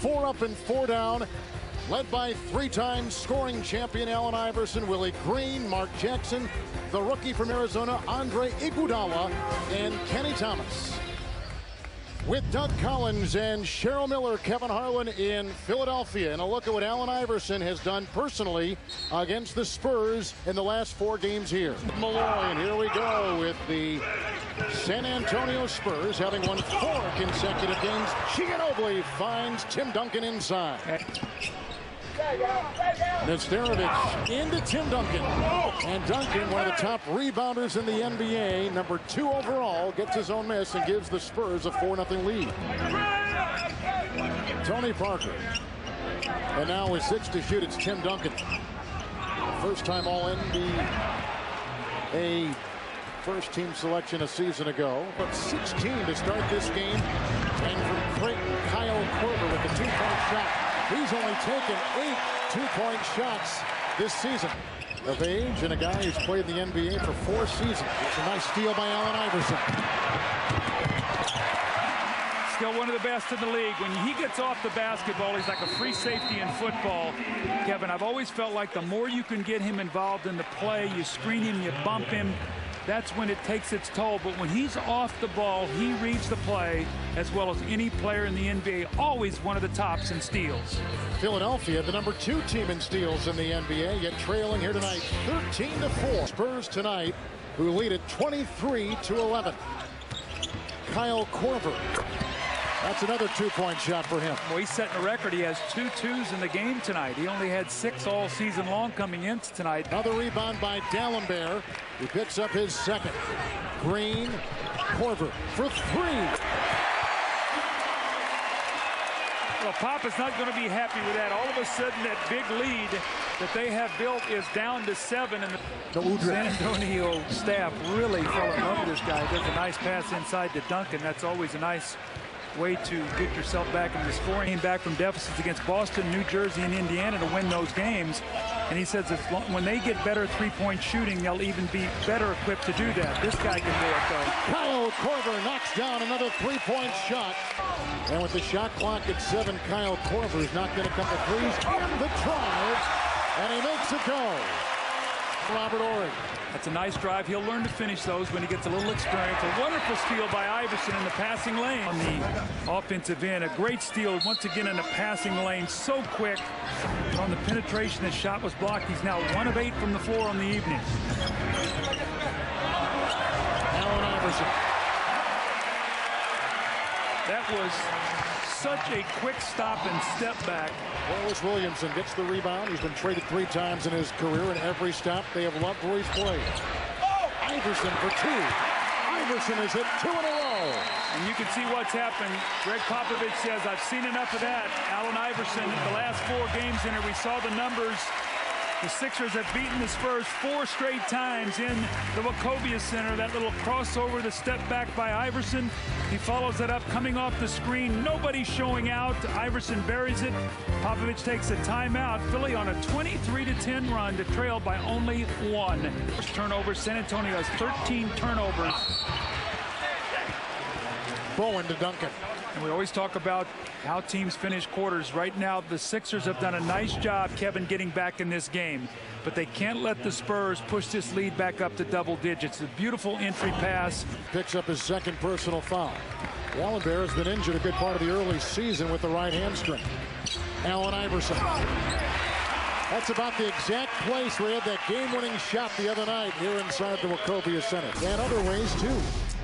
4 up and 4 down, led by 3-time scoring champion Allen Iverson, Willie Green, Mark Jackson, the rookie from Arizona, Andre Iguodala, and Kenny Thomas. With Doug Collins and Cheryl Miller, Kevin Harlan in Philadelphia. And a look at what Allen Iverson has done personally against the Spurs in the last 4 games here. Malloy, and here we go with the San Antonio Spurs having won 4 consecutive games. Ginobili finds Tim Duncan inside. Nesterovic into Tim Duncan. And Duncan, one of the top rebounders in the NBA, number 2 overall, gets his own miss and gives the Spurs a 4-0 lead. Tony Parker. And now with 6 to shoot, it's Tim Duncan. First time All-NBA first-team selection a season ago. But 16 to start this game. And from Creighton, Kyle Korver with the 2-point shot. He's only taken 8 2-point shots this season. Of age, and a guy who's played in the NBA for 4 seasons. It's a nice steal by Allen Iverson. Still one of the best in the league. When he gets off the basketball, he's like a free safety in football. Kevin, I've always felt like the more you can get him involved in the play, you screen him, you bump him, that's when it takes its toll. But when he's off the ball, he reads the play as well as any player in the NBA. Always one of the tops in steals. Philadelphia, the number 2 team in steals in the NBA, yet trailing here tonight 13-4. Spurs tonight, who lead it 23-11. Kyle Korver. That's another 2-point shot for him. Well, he's setting a record. He has 2 twos in the game tonight. He only had 6 all season long coming in tonight. Another rebound by Dallenberg. He picks up his 2nd. Green, Korver for 3. Well, Pop is not going to be happy with that. All of a sudden, that big lead that they have built is down to 7. And the San Antonio staff really fell in love with this guy. There's a nice pass inside to Duncan. That's always a nice way to get yourself back into the scoring. Came back from deficits against Boston, New Jersey, and Indiana to win those games. And he says when they get better 3-point shooting, they'll even be better equipped to do that. This guy can do it, though. Kyle Korver knocks down another 3-point shot. And with the shot clock at 7, Kyle Korver's knocked in a couple threes and the drive, and he makes it go. Robert Horry. That's a nice drive. He'll learn to finish those when he gets a little experience. A wonderful steal by Iverson in the passing lane. On the offensive end, a great steal once again in the passing lane. So quick. On the penetration, his shot was blocked. He's now 1 of 8 from the floor on the evening. Allen Iverson. That was such a quick stop and step back. Williamson gets the rebound. He's been traded 3 times in his career, and every stop they have loved where he's played. Iverson for 2. Iverson has hit 2 in a row. And you can see what's happened. Gregg Popovich says, I've seen enough of that. Allen Iverson, the last 4 games in here, we saw the numbers. The Sixers have beaten the Spurs 4 straight times in the Wachovia Center. That little crossover, the step back by Iverson. He follows it up, coming off the screen. Nobody showing out. Iverson buries it. Popovich takes a timeout. Philly on a 23-10 run to trail by only 1. First turnover. San Antonio has 13 turnovers. Bowen to Duncan. And we always talk about how teams finish quarters. Right now, the Sixers have done a nice job, Kevin, getting back in this game. But they can't let the Spurs push this lead back up to double digits. A beautiful entry pass. Picks up his 2nd personal foul. Dallenberg has been injured a good part of the early season with the right hamstring. Allen Iverson. That's about the exact place where he had that game-winning shot the other night here inside the Wachovia Center. And other ways, too.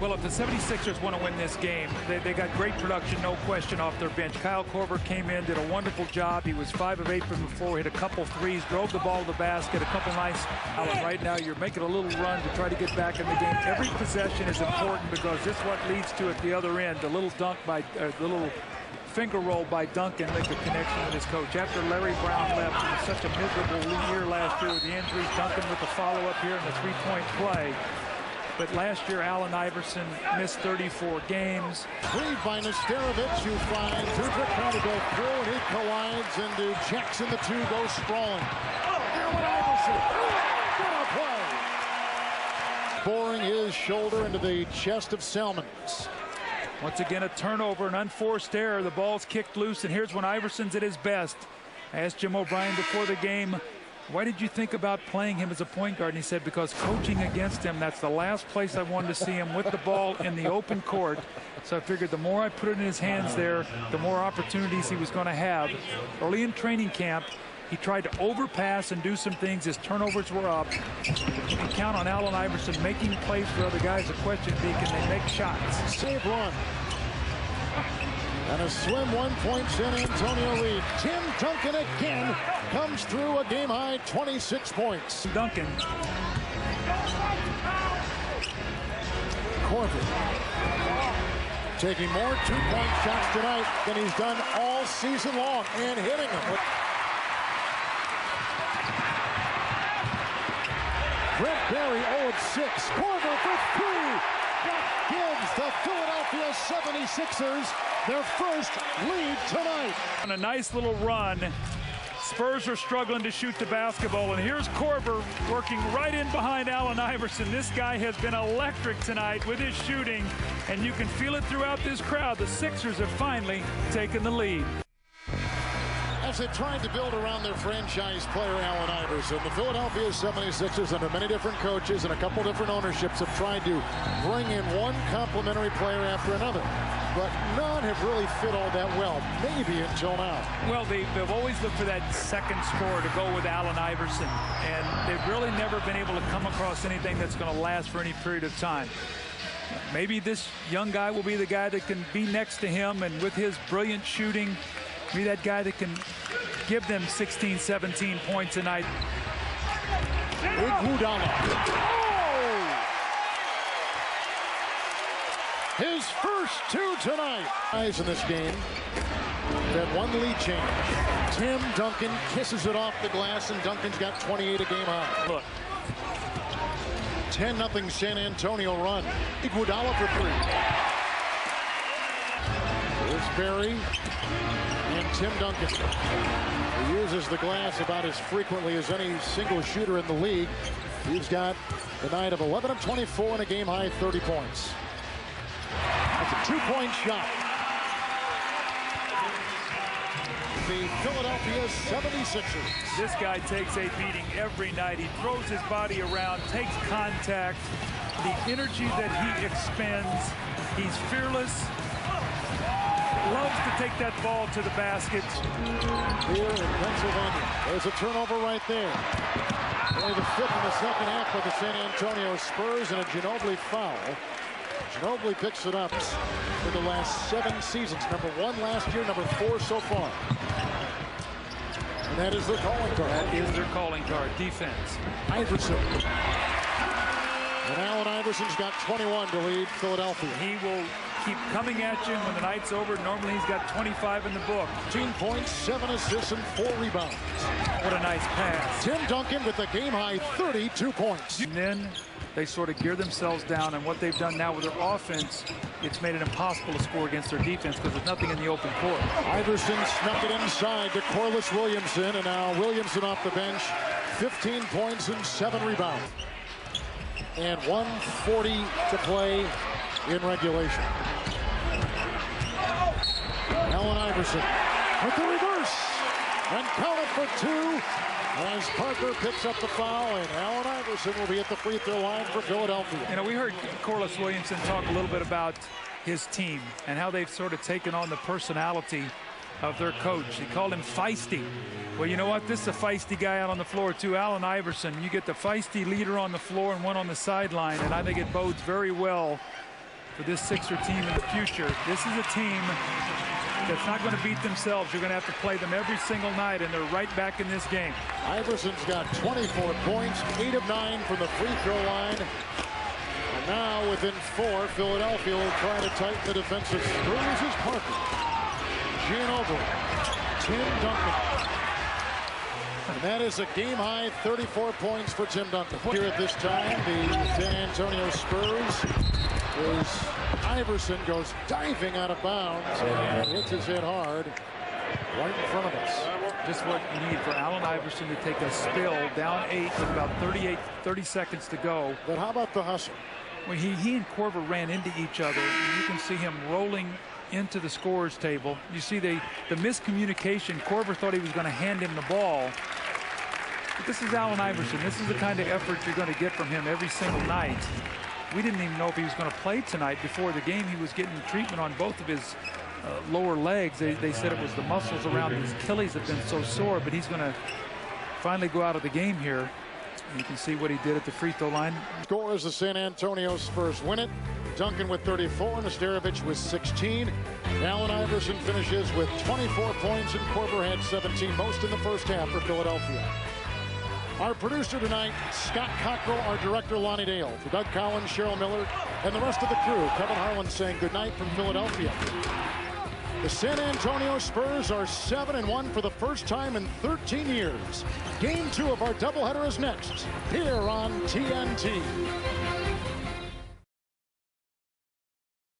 Well, if the 76ers want to win this game, they got great production, no question, off their bench. Kyle Korver came in, did a wonderful job. He was 5 of 8 from the floor, hit a couple threes, drove the ball to the basket, a couple nice. Right now, you're making a little run to try to get back in the game. Every possession is important because this is what leads to at the other end. The little dunk by the little finger roll by Duncan, make a connection with his coach. After Larry Brown left, it was such a miserable year last year with the injuries. Duncan with the follow-up here in the 3-point play. But last year, Allen Iverson missed 34 games. Freed by Nesterovic, who finds Udrich trying to go through, and he collides into Jackson. The 2 goes sprawling. Allen Iverson, what a play! Boring his shoulder into the chest of Salmons. Once again, a turnover, an unforced error. The ball's kicked loose, and here's when Iverson's at his best. I asked Jim O'Brien before the game, why did you think about playing him as a point guard? And he said, because coaching against him, that's the last place I wanted to see him with the ball in the open court. So I figured the more I put it in his hands there, the more opportunities he was going to have. Early in training camp, he tried to overpass and do some things. His turnovers were up. You can count on Allen Iverson making plays for other guys. The question would be, can they make shots? Save run. And a slim 1 point San Antonio lead. Tim Duncan again comes through a game-high 26 points. Duncan. Korver taking more two-point shots tonight than he's done all season long and hitting them. Brett Berry 0 of 6. Korver for 3. That gives the Philadelphia 76ers their first lead tonight. On a nice little run, Spurs are struggling to shoot the basketball, and here's Korver working right in behind Allen Iverson. This guy has been electric tonight with his shooting, and you can feel it throughout this crowd. The Sixers have finally taken the lead. As they tried to build around their franchise player, Allen Iverson, the Philadelphia 76ers, under many different coaches and a couple different ownerships, have tried to bring in one complementary player after another. But none have really fit all that well, maybe until now. Well, they've always looked for that second scorer to go with Allen Iverson, and they've really never been able to come across anything that's going to last for any period of time. Maybe this young guy will be the guy that can be next to him, and with his brilliant shooting, be that guy that can give them 16, 17 points a night. Iguodala. Oh! His first two tonight. Guys in this game, that one lead change. Tim Duncan kisses it off the glass, and Duncan's got 28 a game high. Look. 10-0 San Antonio run. Iguodala for 3. Here's Berry. And Tim Duncan, who uses the glass about as frequently as any single shooter in the league. He's got the night of 11 of 24 and a game-high 30 points. That's a two-point shot. The Philadelphia 76ers. This guy takes a beating every night. He throws his body around, takes contact. The energy that he expends, he's fearless. Loves to take that ball to the basket. Here in Pennsylvania. There's a turnover right there. Only the 5th in the second half for the San Antonio Spurs, and a Ginobili foul. Ginobili picks it up for the last 7 seasons. Number 1 last year, number 4 so far. And that is their calling card. That is their calling card. Defense. Iverson. And Allen Iverson's got 21 to lead Philadelphia. He will keep coming at you when the night's over. Normally he's got 25 in the book. 13 points, 7 assists, and 4 rebounds. What a nice pass. Tim Duncan with the game-high 32 points. And then they sort of gear themselves down, and what they've done now with their offense, it's made it impossible to score against their defense because there's nothing in the open court. Iverson snuck it inside to Corliss Williamson, and now Williamson off the bench. 15 points and 7 rebounds. And 1:40 to play in regulation. Allen Iverson with the reverse, and count it for 2 as Parker picks up the foul, and Allen Iverson will be at the free throw line for Philadelphia. You know, we heard Corliss Williamson talk a little bit about his team and how they've sort of taken on the personality of their coach. He called him feisty. Well, you know what? This is a feisty guy out on the floor, too. Allen Iverson. You get the feisty leader on the floor and one on the sideline, and I think it bodes very well for this Sixer team in the future. This is a team that's not going to beat themselves. You're going to have to play them every single night, and they're right back in this game. Iverson's got 24 points, 8 of 9 from the free throw line. And now within 4, Philadelphia will try to tighten the defensive screws as Parker. Ginobili, Tim Duncan. And that is a game-high 34 points for Tim Duncan. Here at this time, the San Antonio Spurs is Iverson goes diving out of bounds and hits his head hard right in front of us. Just what you need for Allen Iverson to take a spill down 8 with about 30 seconds to go. But how about the hustle? Well, he and Korver ran into each other. And you can see him rolling into the scorer's table. You see the miscommunication. Korver thought he was going to hand him the ball. But this is Allen Iverson. This is the kind of effort you're going to get from him every single night. We didn't even know if he was going to play tonight. Before the game, he was getting treatment on both of his lower legs. They said it was the muscles around his Achilles have been so sore, but he's going to finally go out of the game here. You can see what he did at the free throw line. Score as the San Antonio Spurs win it. Duncan with 34, Nesterovic with 16. Allen Iverson finishes with 24 points, and Korver had 17, most in the first half for Philadelphia. Our producer tonight, Scott Cockrell, our director, Lonnie Dale. For Doug Collins, Cheryl Miller, and the rest of the crew, Kevin Harlan saying goodnight from Philadelphia. The San Antonio Spurs are 7-1 for the first time in 13 years. Game 2 of our doubleheader is next, here on TNT.